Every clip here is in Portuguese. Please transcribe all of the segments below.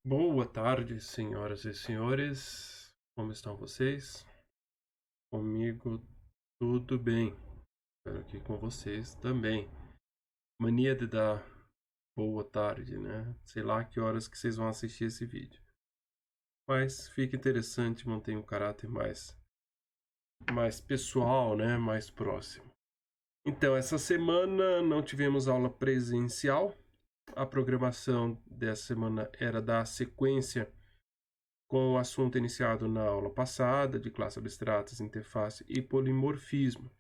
Boa tarde, senhoras e senhores. Como estão vocês? Comigo tudo bem. Espero que com vocês também. Mania de dar boa tarde, né? Sei lá que horas que vocês vão assistir esse vídeo. Mas fica interessante, mantém um caráter mais pessoal, né? Mais próximo. Então, essa semana não tivemos aula presencial. A programação dessa semana era dar sequência com o assunto iniciado na aula passada, de classes abstratas, interface e polimorfismo,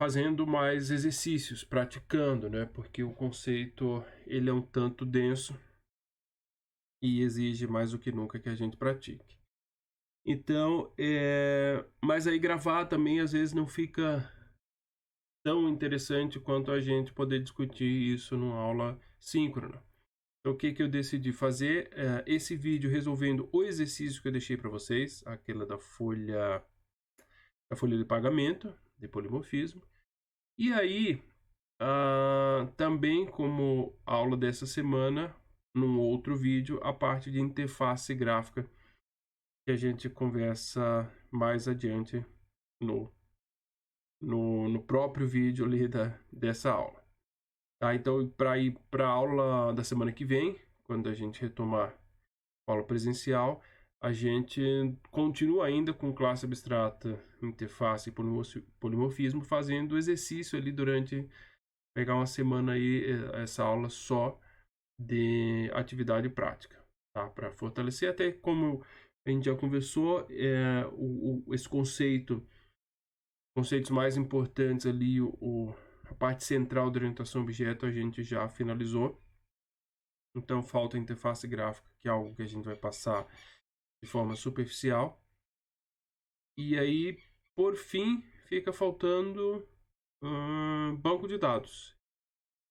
fazendo mais exercícios, praticando, né? Porque o conceito ele é um tanto denso e exige mais do que nunca que a gente pratique. Então, mas aí gravar também às vezes não fica tão interessante quanto a gente poder discutir isso numa aula síncrona. Então, o que que eu decidi fazer? Esse vídeo resolvendo o exercício que eu deixei para vocês, aquela da folha de pagamento, de polimorfismo. E aí, também como aula dessa semana, num outro vídeo, a parte de interface gráfica, que a gente conversa mais adiante no, no próprio vídeo ali dessa aula. Tá? Então, para ir para a aula da semana que vem, quando a gente retomar a aula presencial, a gente continua ainda com classe abstrata, interface e polimorfismo, fazendo exercício ali durante, pegar uma semana aí, essa aula só de atividade prática, tá? Para fortalecer, até como a gente já conversou, esse conceitos mais importantes ali, a parte central da orientação objeto a gente já finalizou. Então falta a interface gráfica, que é algo que a gente vai passar de forma superficial. E aí, por fim, fica faltando banco de dados.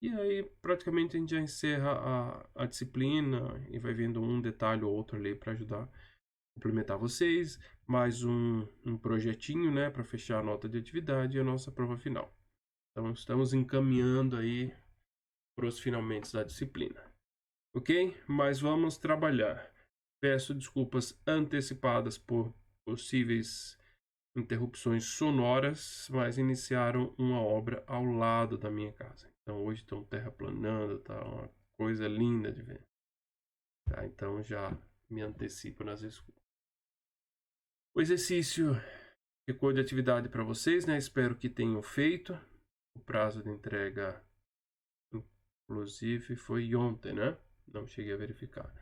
E aí, praticamente, a gente já encerra a disciplina e vai vendo um detalhe ou outro ali para ajudar a complementar vocês. Mais um projetinho, né, para fechar a nota de atividade e a nossa prova final. Então, estamos encaminhando aí para os finalmente da disciplina. Ok? Mas vamos trabalhar. Peço desculpas antecipadas por possíveis interrupções sonoras, mas iniciaram uma obra ao lado da minha casa. Então hoje estão terraplanando, tá uma coisa linda de ver. Tá? Então já me antecipo nas escutas. O exercício ficou de atividade para vocês, né? Espero que tenham feito. O prazo de entrega, inclusive, foi ontem, né? Não cheguei a verificar.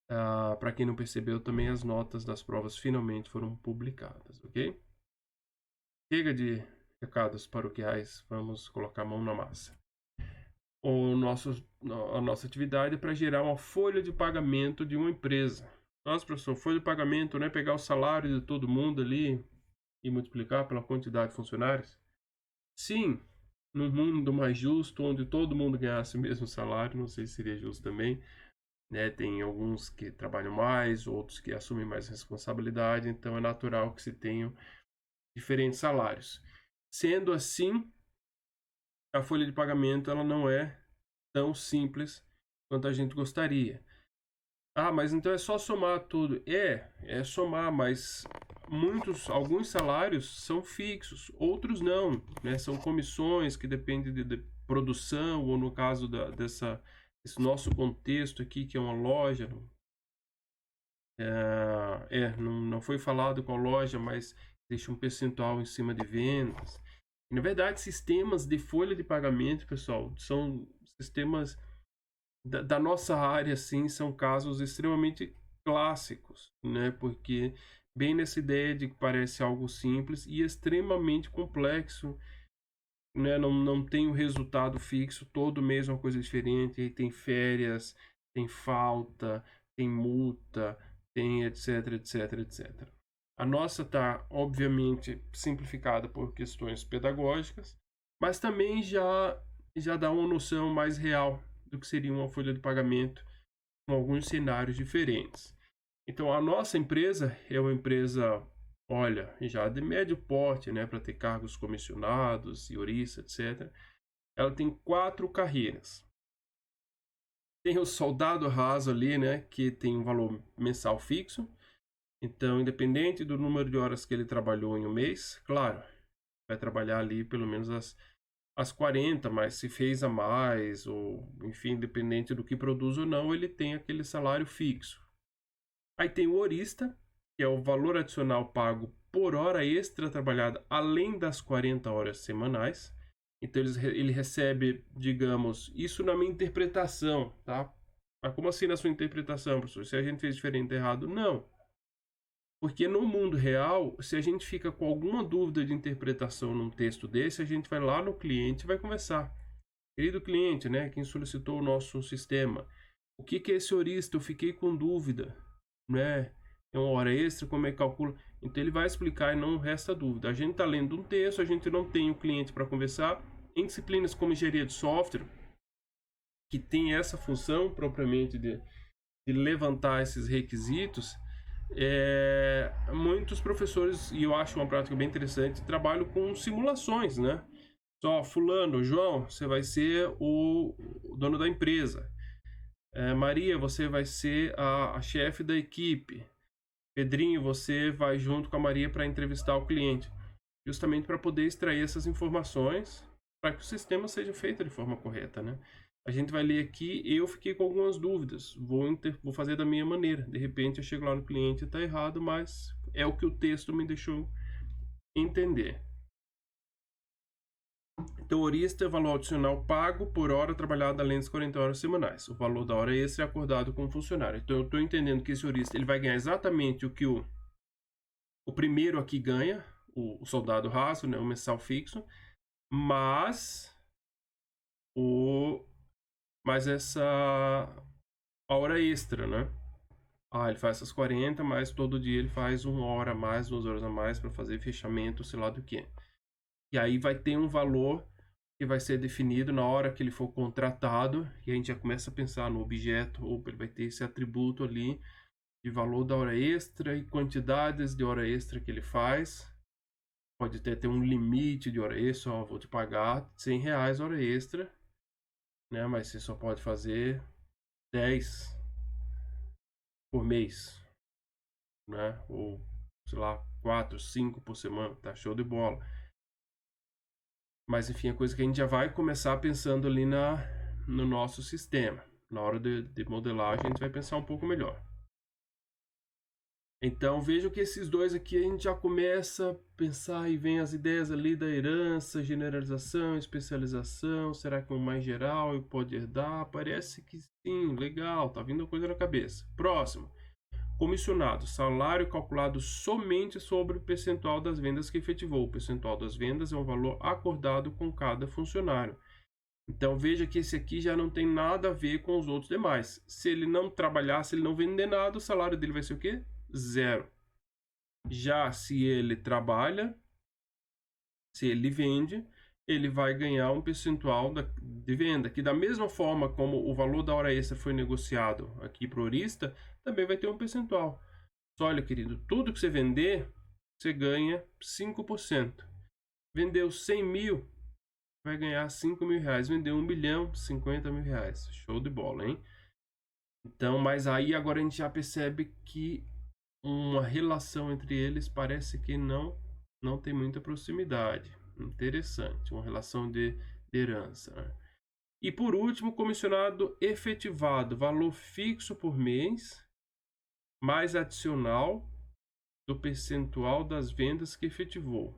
Para quem não percebeu, também as notas das provas finalmente foram publicadas, ok? Chega de recados paroquiais, vamos colocar a mão na massa. A nossa atividade é para gerar uma folha de pagamento de uma empresa. Nossa, professor, folha de pagamento não é pegar o salário de todo mundo ali e multiplicar pela quantidade de funcionários? Sim, num mundo mais justo, onde todo mundo ganhasse o mesmo salário, não sei se seria justo também, né? Tem alguns que trabalham mais, outros que assumem mais responsabilidade, então é natural que se tenham diferentes salários. Sendo assim, a folha de pagamento ela não é tão simples quanto a gente gostaria. Ah, mas então é só somar tudo. É somar, mas alguns salários são fixos, outros não, né? São comissões que dependem de produção, ou no caso desse nosso contexto aqui, que é uma loja. Não foi falado qual loja, mas deixa um percentual em cima de vendas. E, na verdade, sistemas de folha de pagamento, pessoal, são sistemas da nossa área, assim, são casos extremamente clássicos, né? Porque bem nessa ideia de que parece algo simples e extremamente complexo, né? Não tem um resultado fixo, todo mês é uma coisa diferente, aí tem férias, tem falta, tem multa, tem etc, etc, etc. A nossa está, obviamente, simplificada por questões pedagógicas, mas também já dá uma noção mais real do que seria uma folha de pagamento com alguns cenários diferentes. Então, a nossa empresa é uma empresa, olha, já de médio porte, né, para ter cargos comissionados, senhorista, etc. Ela tem 4 carreiras. Tem o soldado raso ali, né, que tem um valor mensal fixo. Então, independente do número de horas que ele trabalhou em um mês, claro, vai trabalhar ali pelo menos as 40, mas se fez a mais, ou enfim, independente do que produz ou não, ele tem aquele salário fixo. Aí tem o horista, que é o valor adicional pago por hora extra trabalhada além das 40 horas semanais. Então ele recebe, digamos, isso na minha interpretação, tá? Mas como assim na sua interpretação, professor? Se a gente fez diferente errado? Não. Porque no mundo real, se a gente fica com alguma dúvida de interpretação num texto desse, a gente vai lá no cliente e vai conversar. Querido cliente, né, quem solicitou o nosso sistema, o que é esse horista? Eu fiquei com dúvida, né? É uma hora extra, como é que calcula? Então ele vai explicar e não resta dúvida. A gente está lendo um texto, a gente não tem o cliente para conversar. Em disciplinas como engenharia de software, que tem essa função propriamente de levantar esses requisitos, muitos professores, e eu acho uma prática bem interessante, trabalham com simulações, né? Só, fulano, João, você vai ser o dono da empresa. Maria, você vai ser a chefe da equipe. Pedrinho, você vai junto com a Maria para entrevistar o cliente. Justamente para poder extrair essas informações para que o sistema seja feito de forma correta, né? A gente vai ler aqui, eu fiquei com algumas dúvidas, vou fazer da minha maneira. De repente eu chego lá no cliente e está errado, mas é o que o texto me deixou entender. Então, horista é valor adicional pago por hora trabalhada além das 40 horas semanais. O valor da hora extra é acordado com o funcionário. Então, eu estou entendendo que esse horista ele vai ganhar exatamente o que o primeiro aqui ganha, o soldado raso, né, o mensal fixo, mas essa a hora extra, né? Ele faz essas 40, mas todo dia ele faz 1 hora a mais, 2 horas a mais para fazer fechamento, sei lá do que. E aí vai ter um valor que vai ser definido na hora que ele for contratado, e a gente já começa a pensar no objeto, ou ele vai ter esse atributo ali de valor da hora extra e quantidades de hora extra que ele faz. Pode ter um limite de hora extra, vou te pagar R$100 hora extra, né? Mas você só pode fazer 10 por mês, né? Ou, sei lá, 4, 5 por semana, tá show de bola. Mas enfim, é coisa que a gente já vai começar pensando ali no nosso sistema. Na hora de modelagem, a gente vai pensar um pouco melhor. Então, vejo que esses dois aqui a gente já começa a pensar e vem as ideias ali da herança, generalização, especialização. Será que é um mais geral e pode herdar? Parece que sim, legal, tá vindo coisa na cabeça. Próximo. Comissionado, salário calculado somente sobre o percentual das vendas que efetivou. O percentual das vendas é um valor acordado com cada funcionário. Então veja que esse aqui já não tem nada a ver com os outros demais. Se ele não trabalhar, se ele não vender nada, o salário dele vai ser o quê? 0. Já se ele trabalha, se ele vende, ele vai ganhar um percentual de venda, que da mesma forma como o valor da hora extra foi negociado aqui para o horista, também vai ter um percentual. Só, olha, querido, tudo que você vender, você ganha 5%. Vendeu 100 mil, vai ganhar 5 mil reais. Vendeu 1 milhão, 50 mil reais. Show de bola, hein? Então, mas aí agora a gente já percebe que uma relação entre eles parece que não tem muita proximidade. Interessante, uma relação de herança, né? E por último, comissionado efetivado, valor fixo por mês, mais adicional do percentual das vendas que efetivou.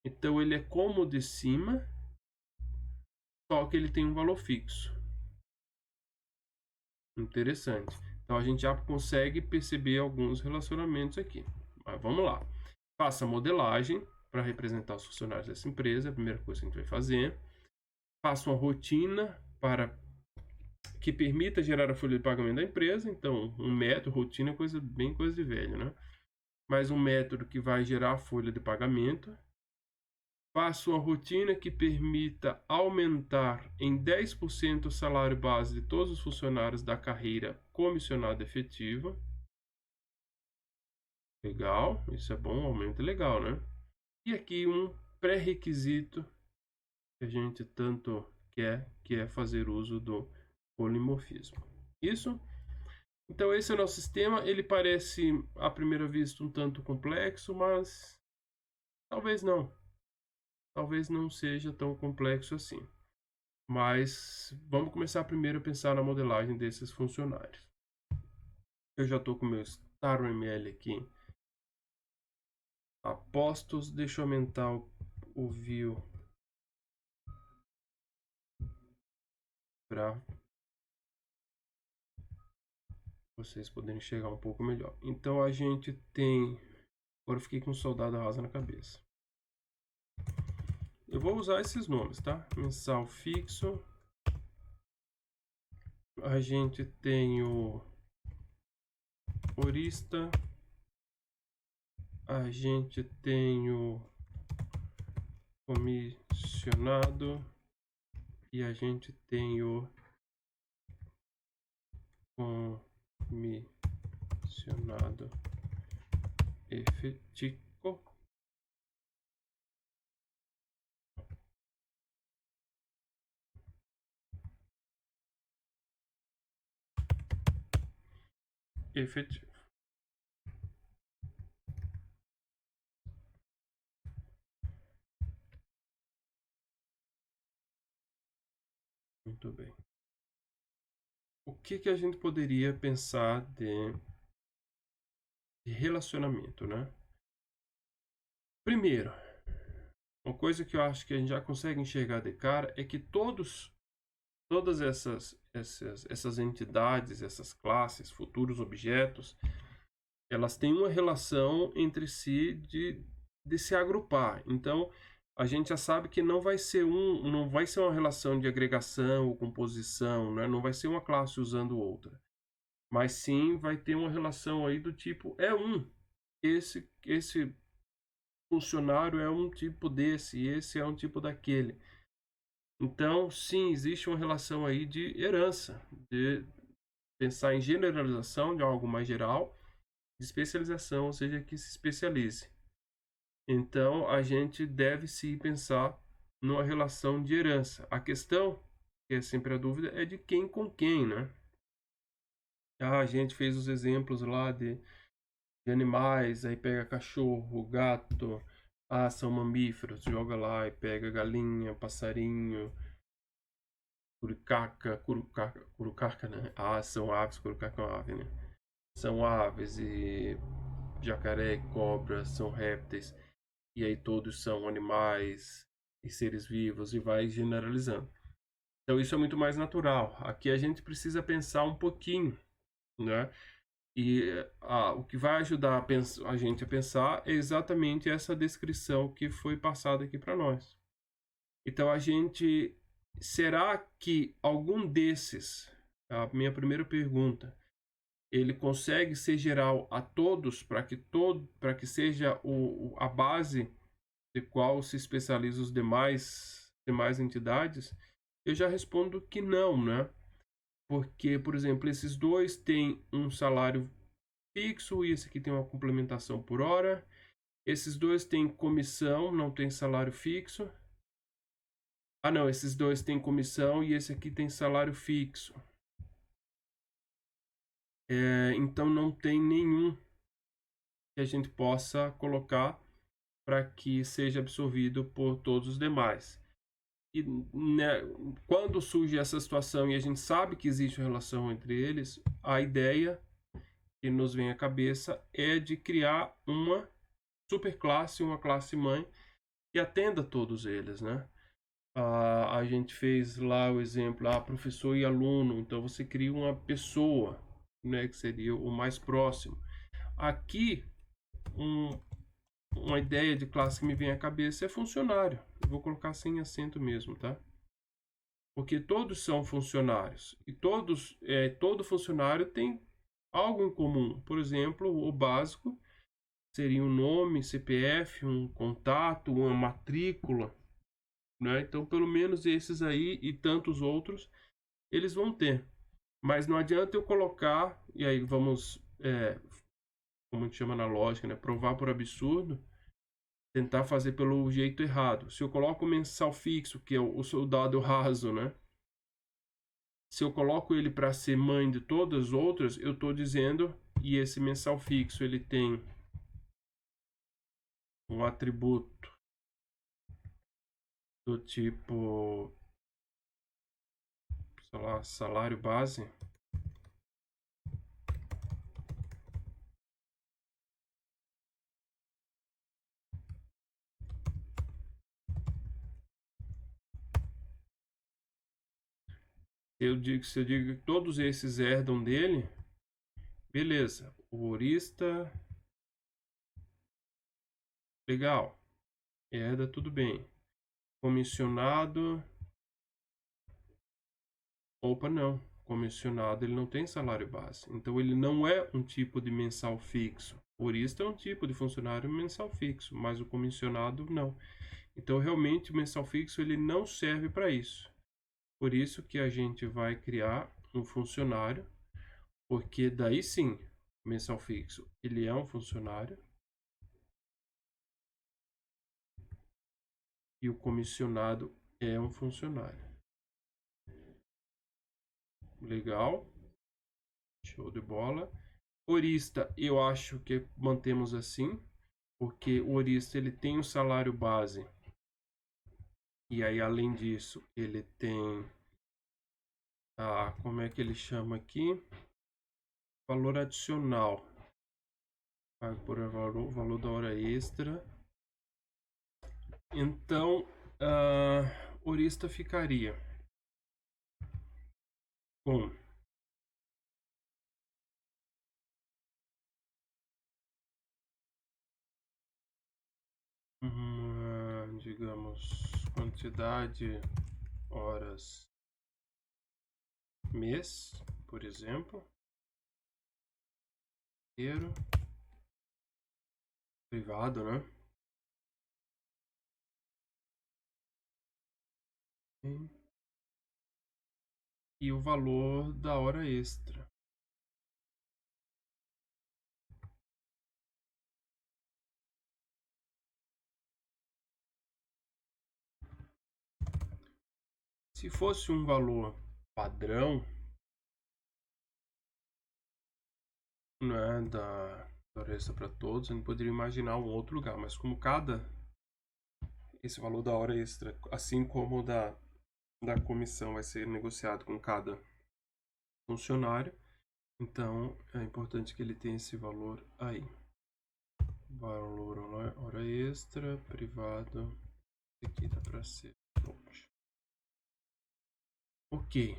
Então ele é como o de cima, só que ele tem um valor fixo. Interessante. Então a gente já consegue perceber alguns relacionamentos aqui. Mas vamos lá. Faça a modelagem para representar os funcionários dessa empresa, é a primeira coisa que a gente vai fazer. Faça uma rotina para que permita gerar a folha de pagamento da empresa. Então, um método, rotina é coisa de velho, né? Mas um método que vai gerar a folha de pagamento. Faça uma rotina que permita aumentar em 10% o salário base de todos os funcionários da carreira comissionada efetiva. Legal, isso é bom, aumento é legal, né? E aqui um pré-requisito que a gente tanto quer, que é fazer uso do polimorfismo. Isso. Então esse é o nosso sistema. Ele parece, à primeira vista, um tanto complexo, mas talvez não. Talvez não seja tão complexo assim. Mas vamos começar primeiro a pensar na modelagem desses funcionários. Eu já estou com o meu StarML aqui a postos. Deixa eu aumentar o view para vocês poderem enxergar um pouco melhor. Então a gente tem... Agora eu fiquei com um soldado rasa na cabeça. Eu vou usar esses nomes, tá? Mensal fixo. A gente tem o horista. A gente tem o comissionado. E a gente tem o comissionado efetivo. Efetivo. Muito bem. O que a gente poderia pensar de relacionamento, né? Primeiro, uma coisa que eu acho que a gente já consegue enxergar de cara é que todas essas entidades, essas classes, futuros objetos, elas têm uma relação entre si de se agrupar. Então, a gente já sabe que não vai ser uma relação de agregação ou composição, né? Não vai ser uma classe usando outra. Mas sim vai ter uma relação aí do tipo esse funcionário é um tipo desse, esse é um tipo daquele. Então, sim, existe uma relação aí de herança, de pensar em generalização de algo mais geral, de especialização, ou seja, que se especialize. Então, a gente deve sim pensar numa relação de herança. A questão, que é sempre a dúvida, é de quem com quem, né? A gente fez os exemplos lá de animais, aí pega cachorro, gato, são mamíferos, joga lá e pega galinha, passarinho, curucaca, né? São aves, curucaca é uma ave, né? São aves e jacaré, cobra, são répteis, e aí todos são animais e seres vivos e vai generalizando. Então isso é muito mais natural. Aqui a gente precisa pensar um pouquinho, né? E o que vai ajudar a gente a pensar é exatamente essa descrição que foi passada aqui para nós. Então a gente... Será que algum desses, a minha primeira pergunta, ele consegue ser geral a todos para que seja a base de qual se especializam os demais entidades? Eu já respondo que não, né? Porque, por exemplo, esses dois têm um salário fixo e esse aqui tem uma complementação por hora. Esses dois têm comissão, não tem salário fixo. Não, esses dois têm comissão e esse aqui tem salário fixo. Então não tem nenhum que a gente possa colocar para que seja absorvido por todos os demais. E né, quando surge essa situação e a gente sabe que existe uma relação entre eles, a ideia que nos vem à cabeça é de criar uma superclasse, uma classe mãe que atenda todos eles, né? A gente fez lá o exemplo, professor e aluno, então você cria uma pessoa, né, que seria o mais próximo. Aqui, uma ideia de classe que me vem à cabeça é funcionário. Eu vou colocar sem acento mesmo, tá? Porque todos são funcionários e todo funcionário tem algo em comum. Por exemplo, o básico seria um nome, CPF, um contato, uma matrícula, né? Então, pelo menos esses aí e tantos outros, eles vão ter. Mas não adianta eu colocar, e aí vamos, como a gente chama na lógica, né? Provar por absurdo, tentar fazer pelo jeito errado. Se eu coloco o mensal fixo, que é o soldado raso, né? Se eu coloco ele para ser mãe de todas as outras, eu estou dizendo, e esse mensal fixo ele tem um atributo do tipo, sei lá, salário base. Se eu digo que todos esses herdam dele, beleza. O horista, legal. Herda, tudo bem. Comissionado, opa, não. Comissionado, ele não tem salário base. Então, ele não é um tipo de mensal fixo. O horista é um tipo de funcionário mensal fixo, mas o comissionado, não. Então, realmente, o mensal fixo, ele não serve para isso. Por isso que a gente vai criar um funcionário, porque daí sim, o mensal fixo, ele é um funcionário. E o comissionado é um funcionário. Legal. Show de bola. Horista, eu acho que mantemos assim, porque o horista ele tem um salário base. E aí, além disso, ele tem como é que ele chama aqui? Valor adicional. Pago por valor da hora extra. Então, horista ficaria com digamos, quantidade horas mês, por exemplo, inteiro, privado, né? E o valor da hora extra. Se fosse um valor padrão, né, da hora extra para todos, a gente poderia imaginar um outro lugar, mas como esse valor da hora extra, assim como da comissão vai ser negociado com cada funcionário, então é importante que ele tenha esse valor aí. Valor hora extra, privado, aqui dá para ser. Ok.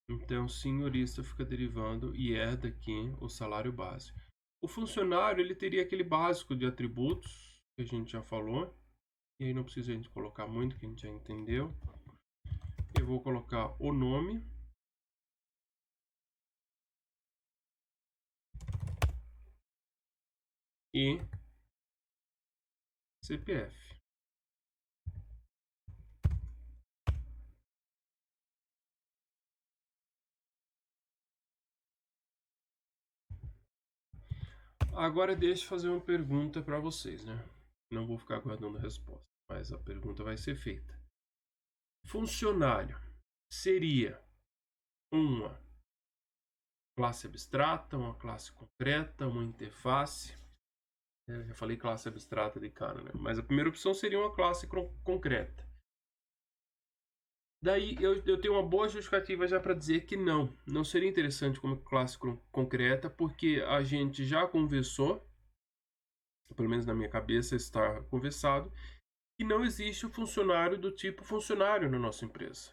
Então, senhorista fica derivando e herda aqui o salário base. O funcionário, ele teria aquele básico de atributos que a gente já falou. E aí não precisa a gente colocar muito, que a gente já entendeu. Eu vou colocar o nome. E CPF. Agora deixa eu fazer uma pergunta para vocês, né? Não vou ficar aguardando a resposta, mas a pergunta vai ser feita. Funcionário seria uma classe abstrata, uma classe concreta, uma interface? Eu já falei classe abstrata de cara, né? Mas a primeira opção seria uma classe concreta. Daí eu tenho uma boa justificativa já para dizer que não seria interessante como classe concreta, porque a gente já conversou, pelo menos na minha cabeça está conversado, que não existe um funcionário do tipo funcionário na nossa empresa,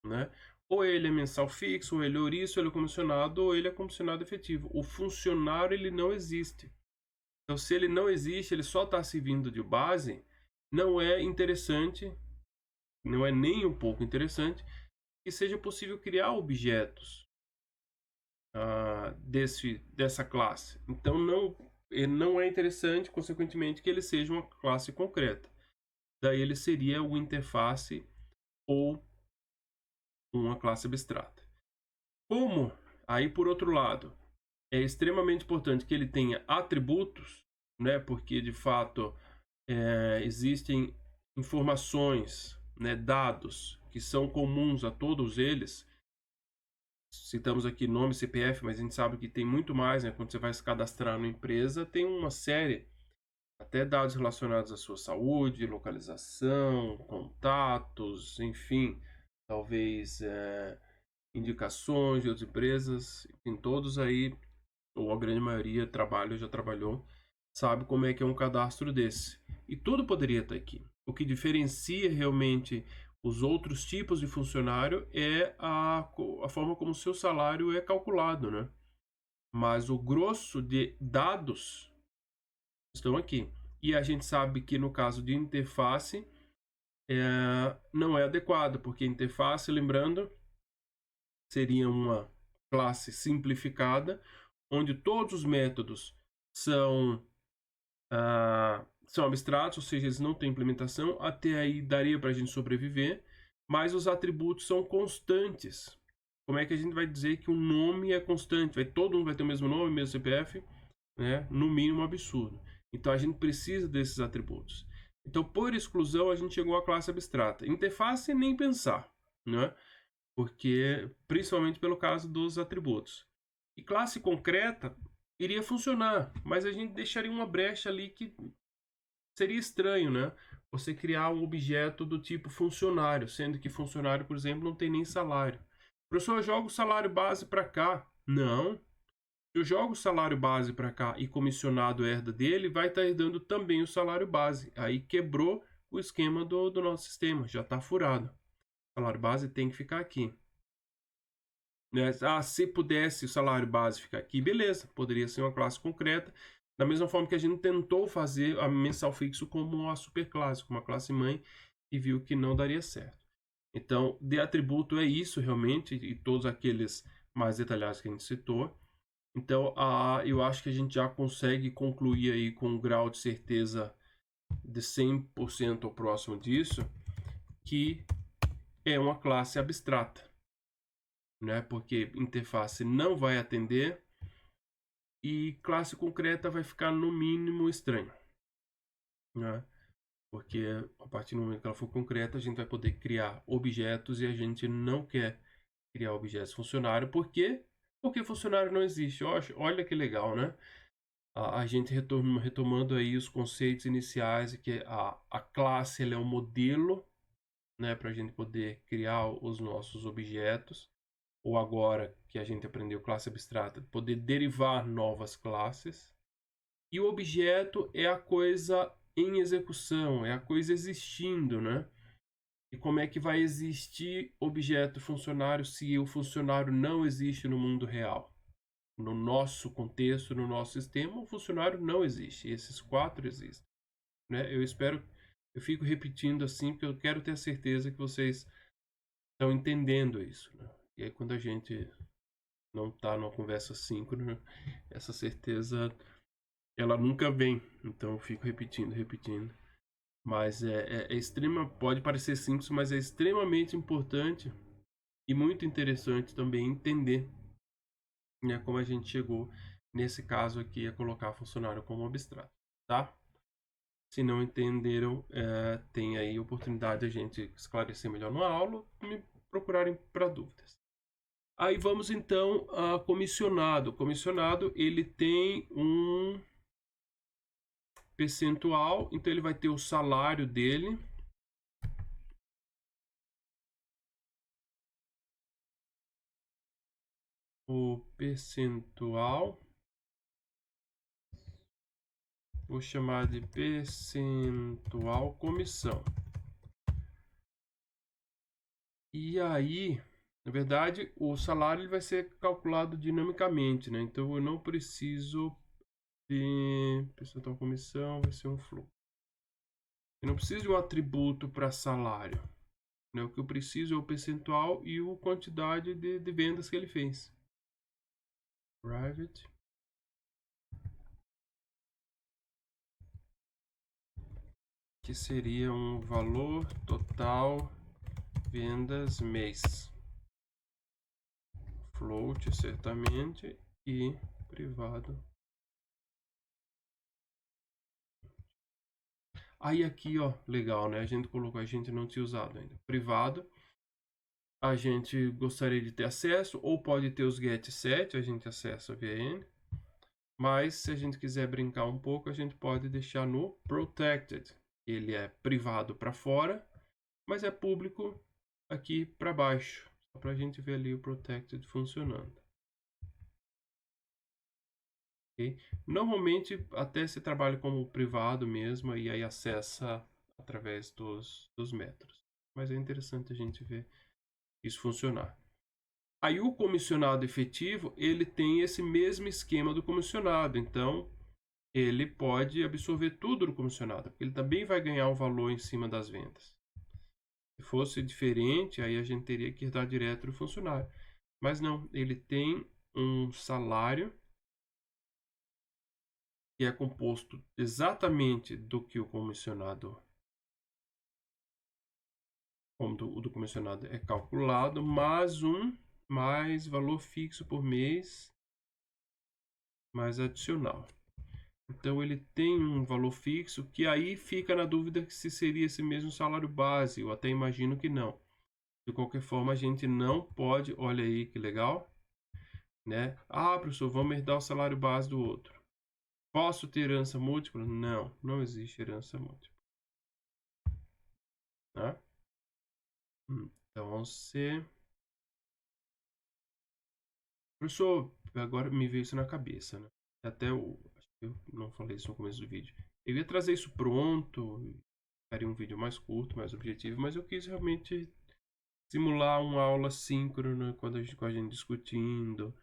né? Ou ele é mensal fixo, ou ele é ouriço, ou ele é comissionado, ou ele é comissionado efetivo. O funcionário, ele não existe. Então, se ele não existe, ele só está servindo de base, não é interessante, não é nem um pouco interessante, que seja possível criar objetos dessa classe. Então, não é interessante, consequentemente, que ele seja uma classe concreta. Daí ele seria uma interface ou uma classe abstrata. Como, aí por outro lado, é extremamente importante que ele tenha atributos, né? Porque de fato existem informações, né, dados que são comuns a todos eles, citamos aqui nome, CPF, mas a gente sabe que tem muito mais, né? Quando você vai se cadastrar numa empresa, tem uma série, até dados relacionados à sua saúde, localização, contatos, enfim, talvez indicações de outras empresas, em todos aí, ou a grande maioria já trabalhou, sabe como é que é um cadastro desse. E tudo poderia estar aqui. O que diferencia realmente os outros tipos de funcionário é a forma como o seu salário é calculado, né? Mas o grosso de dados estão aqui. E a gente sabe que no caso de interface não é adequado, porque interface, lembrando, seria uma classe simplificada, onde todos os métodos são abstratos, ou seja, eles não têm implementação. Até aí daria para a gente sobreviver, mas os atributos são constantes. Como é que a gente vai dizer que um nome é constante? Todo mundo vai ter o mesmo nome, o mesmo CPF, né? No mínimo absurdo. Então a gente precisa desses atributos. Então, por exclusão, a gente chegou à classe abstrata. Interface, nem pensar, né? Porque, principalmente pelo caso dos atributos. E classe concreta iria funcionar, mas a gente deixaria uma brecha ali que seria estranho, né? Você criar um objeto do tipo funcionário, sendo que funcionário, por exemplo, não tem nem salário. Professor, eu jogo o salário base para cá. Não. Se eu jogo o salário base para cá e comissionado herda dele, vai estar herdando também o salário base. Aí quebrou o esquema do nosso sistema, já está furado. O salário base tem que ficar aqui. Né? Se pudesse o salário base ficar aqui, beleza, poderia ser uma classe concreta. Da mesma forma que a gente tentou fazer a mensal fixo como uma superclasse, como uma classe mãe, e viu que não daria certo. Então, de atributo é isso realmente, e todos aqueles mais detalhados que a gente citou. Então, eu acho que a gente já consegue concluir aí com um grau de certeza de 100% ou próximo disso, que é uma classe abstrata, né? Porque interface não vai atender e classe concreta vai ficar no mínimo estranho, né? Porque a partir do momento que ela for concreta, a gente vai poder criar objetos e a gente não quer criar objetos funcionário. Por quê? Porque funcionário não existe. Olha que legal, né? A gente retomando aí os conceitos iniciais, que a classe ela é um modelo, né, para a gente poder criar os nossos objetos, ou agora que a gente aprendeu classe abstrata, poder derivar novas classes. E o objeto é a coisa em execução, é a coisa existindo, né? E como é que vai existir objeto funcionário se o funcionário não existe no mundo real? No nosso contexto, no nosso sistema, o funcionário não existe. Esses quatro existem, né? Eu fico repetindo assim, porque eu quero ter a certeza que vocês estão entendendo isso, né? E aí quando a gente não está numa conversa síncrona, essa certeza ela nunca vem. Então eu fico repetindo. Mas pode parecer simples, mas é extremamente importante e muito interessante também entender, né, como a gente chegou nesse caso aqui a colocar funcionário como abstrato, tá? Se não entenderam, tem aí a oportunidade de a gente esclarecer melhor na aula ou me procurarem para dúvidas. Aí vamos então a comissionado. Comissionado ele tem um percentual, então ele vai ter o salário dele. O percentual, vou chamar de percentual comissão. E aí, na verdade, o salário ele vai ser calculado dinamicamente, né? Então eu não preciso de percentual comissão, vai ser um fluxo. Eu não preciso de um atributo para salário, né? O que eu preciso é o percentual e a quantidade de vendas que ele fez. Private. Que seria um valor total vendas mês. Float, certamente, e privado. Aí aqui, ó, legal, né? A gente não tinha usado ainda. Privado, a gente gostaria de ter acesso, ou pode ter os get set, a gente acessa via N. Mas se a gente quiser brincar um pouco, a gente pode deixar no protected. Ele é privado para fora, mas é público aqui para baixo. Só para a gente ver ali o protected funcionando. Okay? Normalmente até se trabalha como privado mesmo e aí acessa através dos métodos. Mas é interessante a gente ver isso funcionar. Aí o comissionado efetivo, ele tem esse mesmo esquema do comissionado. Então, ele pode absorver tudo do comissionado, porque ele também vai ganhar um valor em cima das vendas. Se fosse diferente, aí a gente teria que dar direto do funcionário. Mas não, ele tem um salário que é composto exatamente do que o comissionado, como do comissionado é calculado, mais valor fixo por mês, mais adicional. Então ele tem um valor fixo que aí fica na dúvida se seria esse mesmo salário base. Eu até imagino que não. De qualquer forma, a gente não pode, olha aí que legal, né? Ah, professor, vamos herdar o salário base do outro. Posso ter herança múltipla? Não, não existe herança múltipla. Tá? Então, você... Professor, agora me veio isso na cabeça, né? Até acho que eu não falei isso no começo do vídeo. Eu ia trazer isso pronto, faria um vídeo mais curto, mais objetivo, mas eu quis realmente simular uma aula síncrona com a gente discutindo.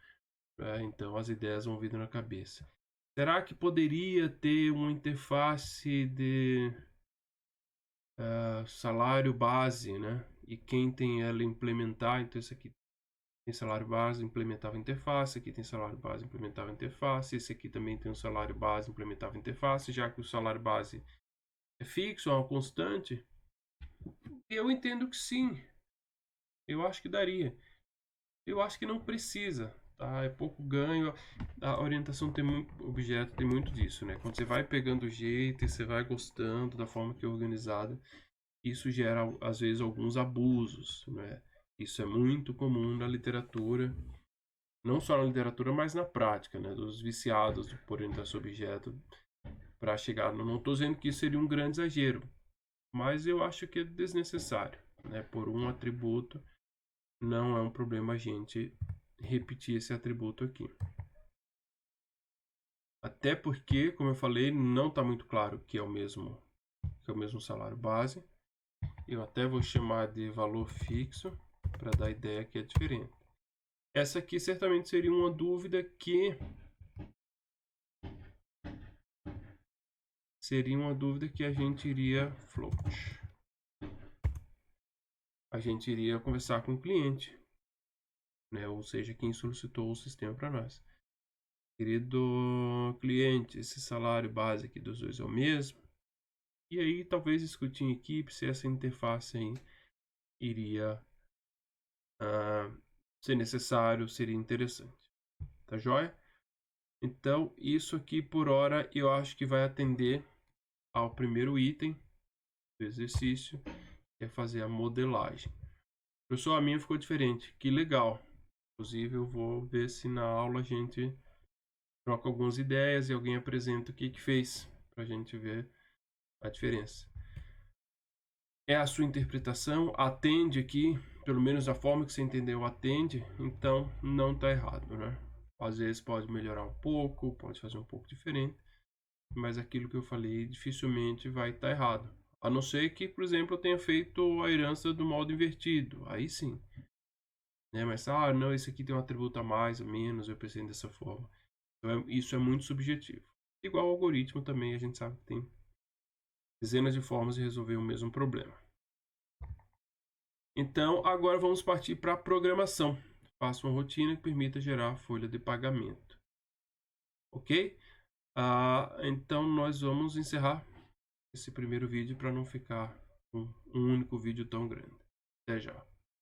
Então as ideias vão vindo na cabeça. Será que poderia ter uma interface de salário base, né? E quem tem ela implementar, então esse aqui tem salário base, implementava interface, aqui tem salário base, implementava interface, esse aqui também tem um salário base, implementava interface, já que o salário base é fixo, é uma constante. Eu entendo que sim. Eu acho que daria. Eu acho que não precisa, tá? É pouco ganho. A orientação tem muito, objeto tem muito disso, né? Quando você vai pegando o jeito e você vai gostando da forma que é organizada, isso gera às vezes alguns abusos, né? Isso é muito comum na literatura, não só na literatura, mas na prática, né? Dos viciados por orientação objeto para chegar. Não estou dizendo que isso seria um grande exagero, mas eu acho que é desnecessário, né? Por um atributo, não é um problema a gente repetir esse atributo aqui. Até porque, como eu falei, não está muito claro que é o mesmo salário base. Eu até vou chamar de valor fixo para dar a ideia que é diferente. Essa aqui certamente seria uma dúvida que a gente iria float. A gente iria conversar com o cliente, né? Ou seja, quem solicitou o sistema para nós. Querido cliente, esse salário base aqui dos dois é o mesmo? E aí talvez discutir em equipe se essa interface aí iria ser necessário, seria interessante. Tá joia? Então, isso aqui por hora eu acho que vai atender ao primeiro item do exercício, que é fazer a modelagem. Professor, a minha ficou diferente. Que legal. Inclusive, eu vou ver se na aula a gente troca algumas ideias e alguém apresenta o que fez, para a gente ver a diferença. É a sua interpretação, atende aqui, pelo menos da forma que você entendeu, atende, então não está errado, né? Às vezes pode melhorar um pouco, pode fazer um pouco diferente, mas aquilo que eu falei dificilmente vai estar errado. A não ser que, por exemplo, eu tenha feito a herança do modo invertido, aí sim. Né? Mas, não, esse aqui tem um atributo a mais ou menos, eu pensei dessa forma. Então, isso é muito subjetivo. Igual ao algoritmo também, a gente sabe que tem dezenas de formas de resolver o mesmo problema. Então, agora vamos partir para a programação. Faça uma rotina que permita gerar folha de pagamento. Ok? Então, nós vamos encerrar esse primeiro vídeo para não ficar um único vídeo tão grande. Até já.